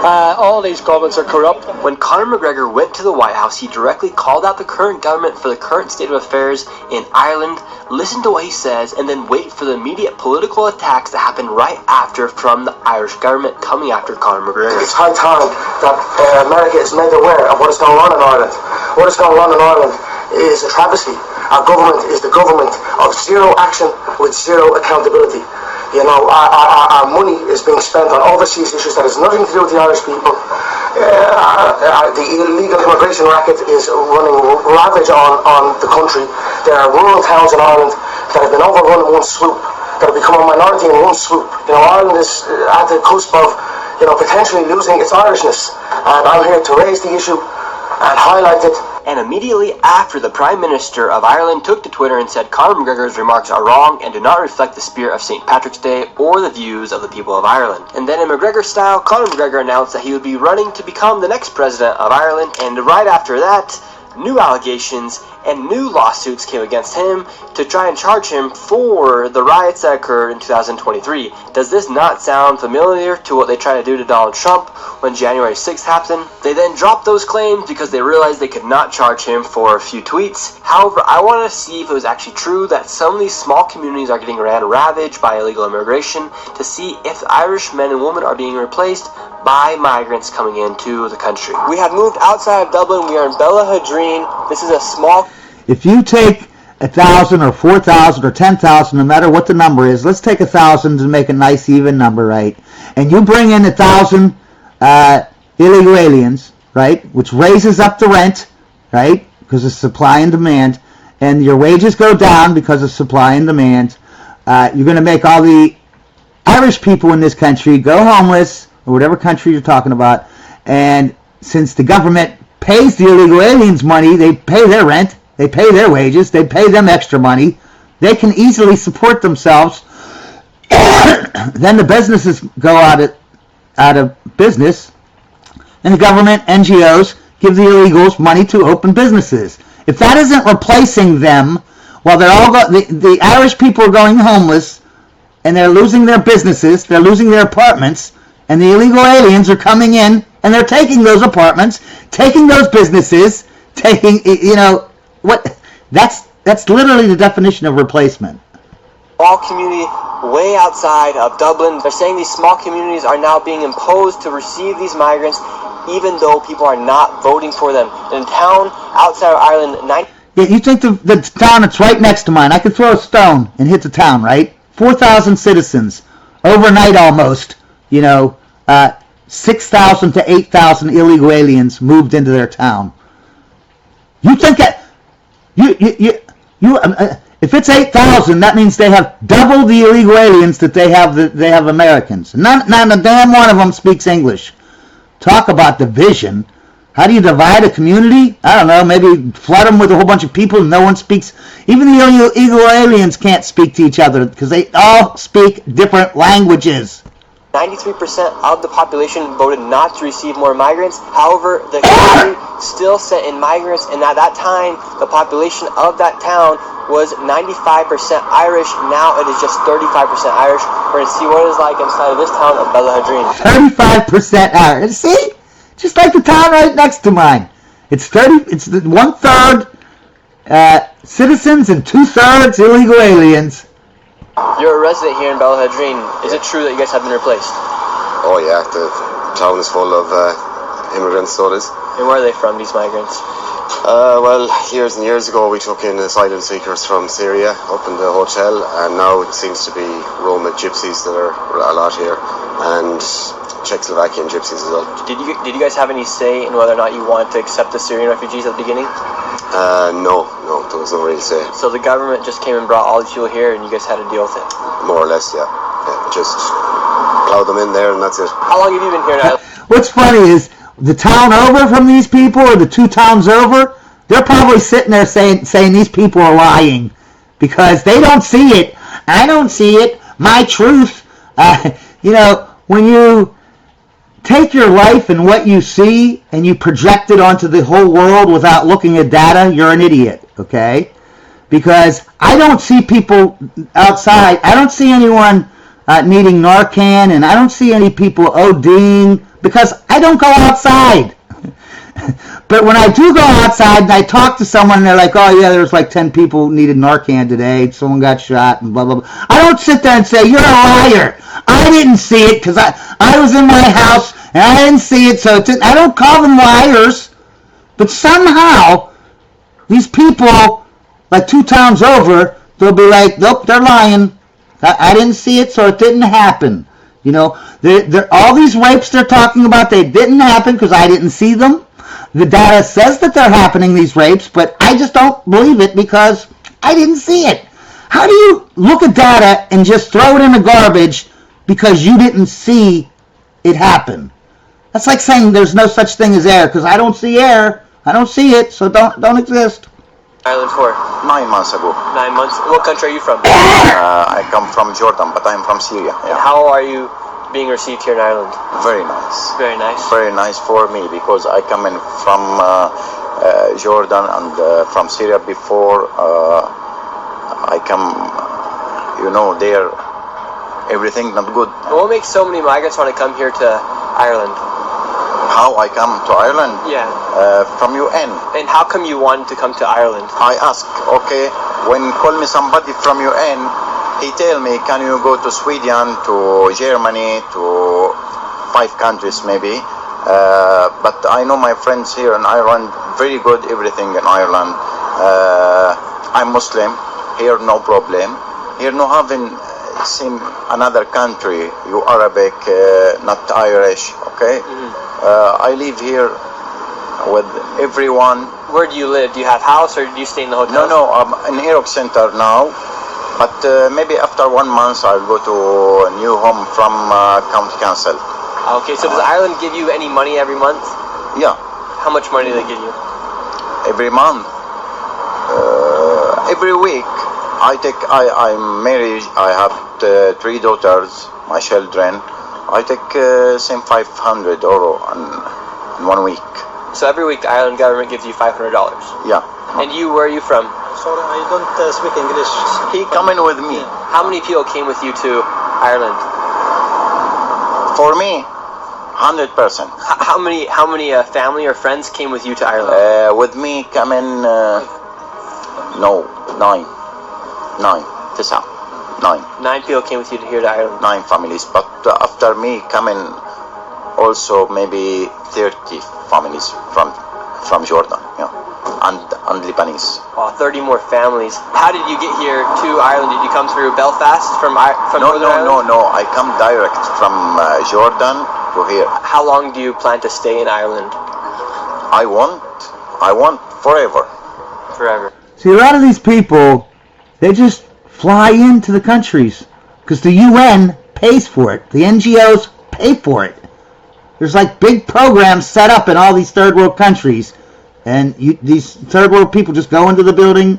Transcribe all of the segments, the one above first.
All these governments are corrupt. When Conor McGregor went to the White House, he directly called out the current government for the current state of affairs in Ireland. Listen to what he says, and then wait for the immediate political attacks that happen right after from the Irish government coming after Conor McGregor. It's high time that America is made aware of what is going on in Ireland. What is going on in Ireland is a travesty. Our government is the government of zero action with zero accountability. You know, our money is being spent on overseas issues that has nothing to do with the Irish people. The illegal immigration racket is running ravage on the country. There are rural towns in Ireland that have been overrun in one swoop, that have become a minority in one swoop. You know, Ireland is at the cusp of, you know, potentially losing its Irishness. And I'm here to raise the issue and highlight it. And immediately after, the Prime Minister of Ireland took to Twitter and said Conor McGregor's remarks are wrong and do not reflect the spirit of St. Patrick's Day or the views of the people of Ireland. And then in McGregor style, Conor McGregor announced that he would be running to become the next president of Ireland, and right after that, new allegations and new lawsuits came against him to try and charge him for the riots that occurred in 2023. Does this not sound familiar to what they tried to do to Donald Trump when January 6th happened? They then dropped those claims because they realized they could not charge him for a few tweets. However, I wanted to see if it was actually true that some of these small communities are getting ravaged by illegal immigration, to see if Irish men and women are being replaced by migrants coming into the country. We have moved outside of Dublin. We are in Bellaghaderreen. This is a small... If you take 1,000 or 4,000 or 10,000, no matter what the number is, let's take 1,000 to make a nice even number, right? And you bring in 1,000 illegal aliens, right? Which raises up the rent, right? Because of supply and demand. And your wages go down because of supply and demand. You're going to make all the Irish people in this country go homeless, or whatever country you're talking about. And since the government pays the illegal aliens money, they pay their rent, they pay their wages, they pay them extra money, they can easily support themselves. Then the businesses go out of business, and the government, NGOs, give the illegals money to open businesses. If that isn't replacing them, while they're all the Irish people are going homeless, and they're losing their businesses, they're losing their apartments, and the illegal aliens are coming in, and they're taking those apartments, taking those businesses, taking, you know, what? That's literally the definition of replacement. Small community way outside of Dublin. They're saying these small communities are now being imposed to receive these migrants, even though people are not voting for them. In a town outside of Ireland, Yeah, you think the town that's right next to mine, I could throw a stone and hit the town, right? 4,000 citizens, overnight almost, you know, 6,000 to 8,000 illegal aliens moved into their town. You think that, if it's 8,000, that means they have double the illegal aliens that they have Americans. Not a damn one of them speaks English. Talk about division. How do you divide a community? I don't know, maybe flood them with a whole bunch of people and no one speaks. Even the illegal aliens can't speak to each other because they all speak different languages. 93% of the population voted not to receive more migrants. However, the country still sent in migrants, and at that time, the population of that town was 95% Irish. Now it is just 35% Irish. We're going to see what it is like inside of this town of Bellaghaderreen. 35% Irish. See? Just like the town right next to mine. It's 1/3 citizens and 2/3 illegal aliens. You're a resident here in Bellaghaderreen. Is it true that you guys have been replaced? Oh yeah, the town is full of immigrants, so it is. And where are they from, these migrants? Well, years and years ago we took in asylum seekers from Syria up in the hotel, and now it seems to be Roma gypsies that are a lot here, and Czechoslovakian gypsies as well. Did you guys have any say in whether or not you wanted to accept the Syrian refugees at the beginning? No, there was no real say. So the government just came and brought all these people here and you guys had to deal with it? More or less, yeah. Just plow them in there and that's it. How long have you been here now? What's funny is, the town over from these people, or the 2 towns over, they're probably sitting there saying these people are lying because they don't see it. I don't see it. My truth. You know, when you take your life and what you see and you project it onto the whole world without looking at data, you're an idiot, okay? Because I don't see people outside. I don't see anyone needing Narcan, and I don't see any people ODing because I don't go outside. But when I do go outside and I talk to someone and they're like, oh yeah, there's like 10 people who needed Narcan today, someone got shot and blah, blah, blah. I don't sit there and say, you're a liar. I didn't see it because I was in my house and I didn't see it, so I don't call them liars. But somehow, these people, like 2 towns over, they'll be like, nope, they're lying. I didn't see it, so it didn't happen. You know, all these rapes they're talking about, they didn't happen because I didn't see them. The data says that they're happening, these rapes, but I just don't believe it because I didn't see it. How do you look at data and just throw it in the garbage because you didn't see it happen? That's like saying there's no such thing as air because I don't see air. I don't see it, so don't exist. Ireland for 9 months ago. 9 months. What country are you from? I come from Jordan, but I'm from Syria. And how are you being received here in Ireland? Very nice. Very nice. Very nice for me because I come in from Jordan and from Syria before I come, there everything not good. What makes so many migrants want to come here to Ireland? How I come to Ireland? Yeah. From UN. And how come you wanted to come to Ireland? I ask, okay, when call me somebody from UN, he tell me, can you go to Sweden, to Germany, to 5 countries maybe. But I know my friends here in Ireland, very good everything in Ireland. I'm Muslim, here no problem. Here no having same another country, you Arabic, not Irish, okay? I live here with everyone. Where do you live? Do you have house or do you stay in the hotel? No, I'm in Iraq Center now, but maybe after 1 month I'll go to a new home from County Council. Okay, so does Ireland give you any money every month? Yeah. How much money do they give you? Every month. Every week. I'm married, I have 3 daughters, my children. I take same €500 in 1 week. So every week the Ireland government gives you $500? Yeah. And you, where are you from? Sorry, I don't speak English. He coming with me. How many people came with you to Ireland? For me, 100%. How many family or friends came with you to Ireland? With me coming, no, 9. 9 people came with you here to Ireland. 9 families, but after me coming also maybe 30 families from Jordan, and Lebanese. Wow, 30 more families. How did you get here to Ireland? Did you come through Belfast from Northern Ireland? No. I come direct from Jordan to here. How long do you plan to stay in Ireland? I want forever. Forever. See, a lot of these people, they just fly into the countries because the UN pays for it. The NGOs pay for it. There's like big programs set up in all these third world countries, and these third world people just go into the building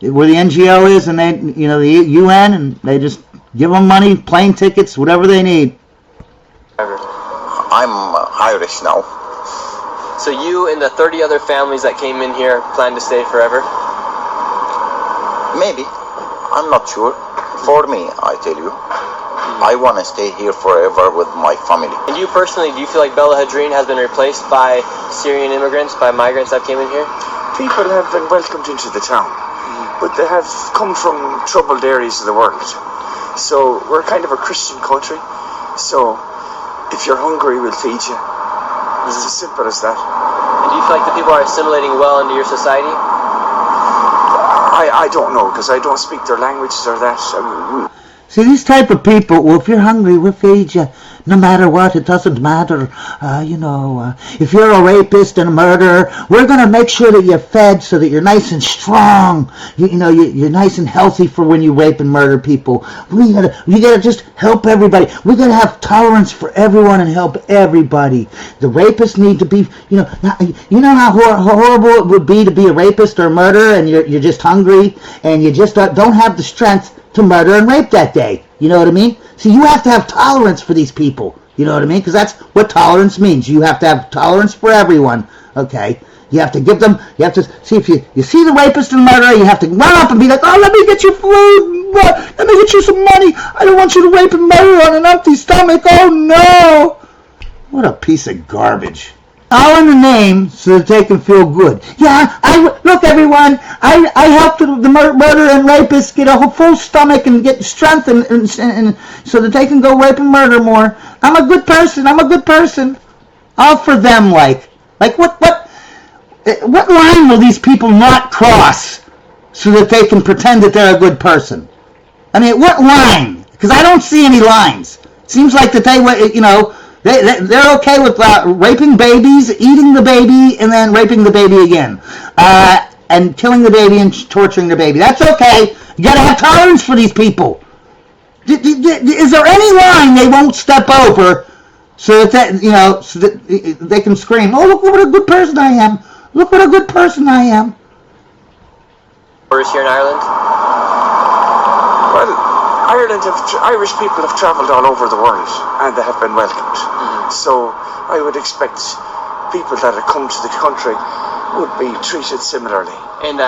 where the NGO is, and they, the UN, and they just give them money, plane tickets, whatever they need. I'm Irish now. So you and the 30 other families that came in here plan to stay forever? Maybe. I'm not sure. For me, I tell you, I want to stay here forever with my family. And you personally, do you feel like Bella Hadreen has been replaced by Syrian immigrants, by migrants that came in here? People have been welcomed into the town, but they have come from troubled areas of the world. So we're kind of a Christian country, so if you're hungry, we'll feed you. It's as simple as that. And do you feel like the people are assimilating well into your society? I don't know, because I don't speak their languages or that. See, these type of people, well, if you're hungry, we'll feed you. No matter what, it doesn't matter. If you're a rapist and a murderer, we're going to make sure that you're fed so that you're nice and strong. You're nice and healthy for when you rape and murder people. You gotta just help everybody. We gotta have tolerance for everyone and help everybody. The rapists need to be, how horrible it would be to be a rapist or a murderer, and you're just hungry and you just don't have the strength to murder and rape that day. You know what I mean? See, you have to have tolerance for these people. You know what I mean? Because that's what tolerance means. You have to have tolerance for everyone. Okay? You have to give them, you have to see if you see the rapist and murderer, you have to run up and be like, oh, let me get your food. Let me get you some money. I don't want you to rape and murder on an empty stomach. Oh no! What a piece of garbage. All in the name so that they can feel good. Yeah, look everyone, I helped the murderer and rapist get a full stomach and get strength and so that they can go rape and murder more. I'm a good person. All for them, like what line will these people not cross so that they can pretend that they're a good person? I mean, what line? Because I don't see any lines. It seems like that they're okay with raping babies, eating the baby, and then raping the baby again. And killing the baby and torturing the baby. That's okay. You gotta have tolerance for these people. Is there any line they won't step over so that they can scream, "Oh, look what a good person I am! Look what a good person I am!" Here in Ireland? Well, Irish people have travelled all over the world and they have been welcomed. So I would expect people that have come to the country would be treated similarly. And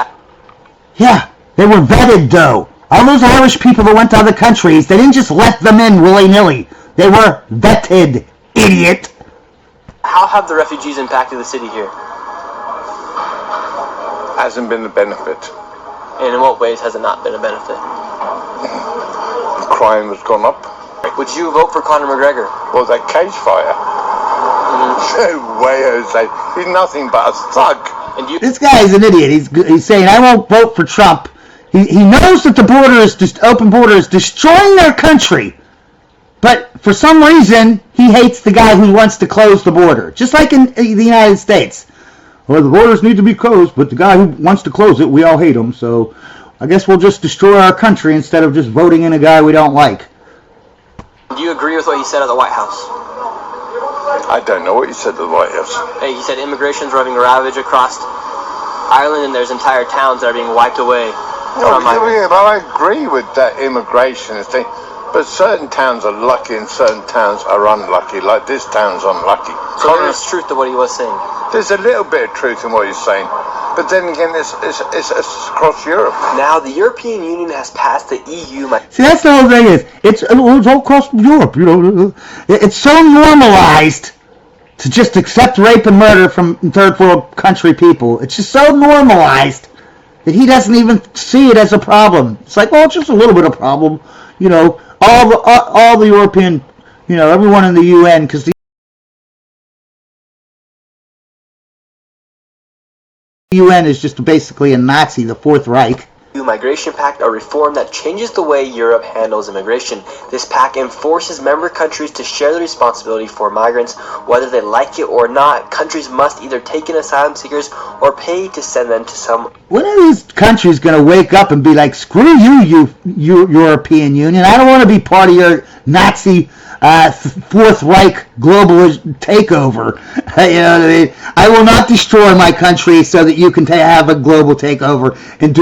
yeah, they were vetted though. All those Irish people that went to other countries, they didn't just let them in willy-nilly. They were vetted, idiot. how have the refugees impacted the city here? Hasn't been a benefit. And in what ways has it not been a benefit? Crime has gone up. Would you vote for Conor McGregor? Well, that cage fighter. He's nothing but a thug. And you? This guy is an idiot. He's saying, I won't vote for Trump. He knows that the border is just open border is destroying their country. But for some reason, he hates the guy who wants to close the border. Just like in the United States. Well, the borders need to be closed, but the guy who wants to close it, we all hate him. So I guess we'll just destroy our country instead of just voting in a guy we don't like. Do you agree with what he said at the White House? I don't know what he said at the White House. Hey, he said immigration's running ravage across Ireland and there's entire towns that are being wiped away. I agree with that immigration thing. But certain towns are lucky and certain towns are unlucky. Like this town's unlucky. So there's truth to what he was saying. There's a little bit of truth in what he's saying. But then again, it's across Europe. Now, the European Union has passed the EU. See, that's the whole thing is, it's all across Europe, you know. It's so normalized to just accept rape and murder from third world country people. It's just so normalized that he doesn't even see it as a problem. It's like, well, it's just a little bit of problem, you know. All the European, you know, everyone in the UN, because the UN is just basically a Nazi, the Fourth Reich. Migration Pact, a reform that changes the way Europe handles immigration. This pact enforces member countries to share the responsibility for migrants, whether they like it or not. Countries must either take in asylum seekers or pay to send them to some. When are these countries going to wake up and be like, screw you European Union, I don't want to be part of your Nazi Fourth Reich global takeover. You know what I mean? I will not destroy my country so that you can have a global takeover and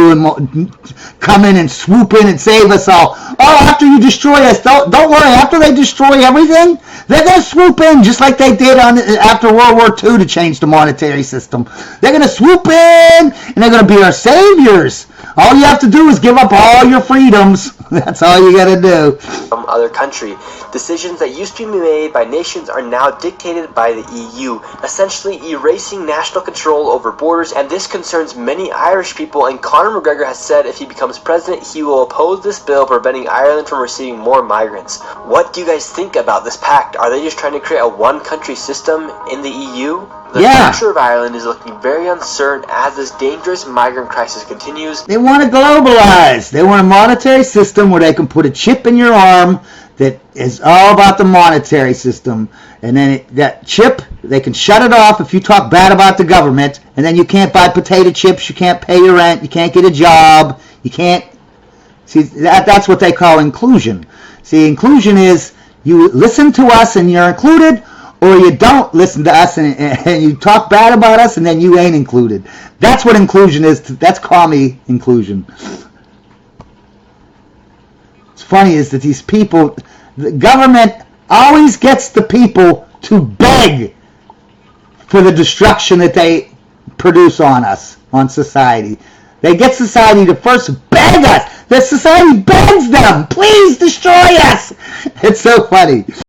come in and swoop in and save us all. Oh, after you destroy us, don't worry. After they destroy everything, they're going to swoop in just like they did after World War II to change the monetary system. They're going to swoop in and they're going to be our saviors. All you have to do is give up all your freedoms. That's all you got to do. Some other country. Decisions that used to be made by nations are now dictated by the EU, essentially erasing national control over borders, and this concerns many Irish people, and Conor McGregor has said if he becomes president, he will oppose this bill preventing Ireland from receiving more migrants. What do you guys think about this pact? Are they just trying to create a one-country system in the EU? The future of Ireland is looking very uncertain as this dangerous migrant crisis continues. They want to globalize. They want a monetary system where they can put a chip in your arm that is all about the monetary system. And then that chip, they can shut it off if you talk bad about the government. And then you can't buy potato chips, you can't pay your rent, you can't get a job, you can't... See, that's what they call inclusion. See, inclusion is you listen to us and you're included, or you don't listen to us and you talk bad about us and then you ain't included. That's what inclusion is. That's commie inclusion. What's funny is that these people, the government always gets the people to beg for the destruction that they produce on us, on society. They get society to first beg us. The society begs them, please destroy us. It's so funny.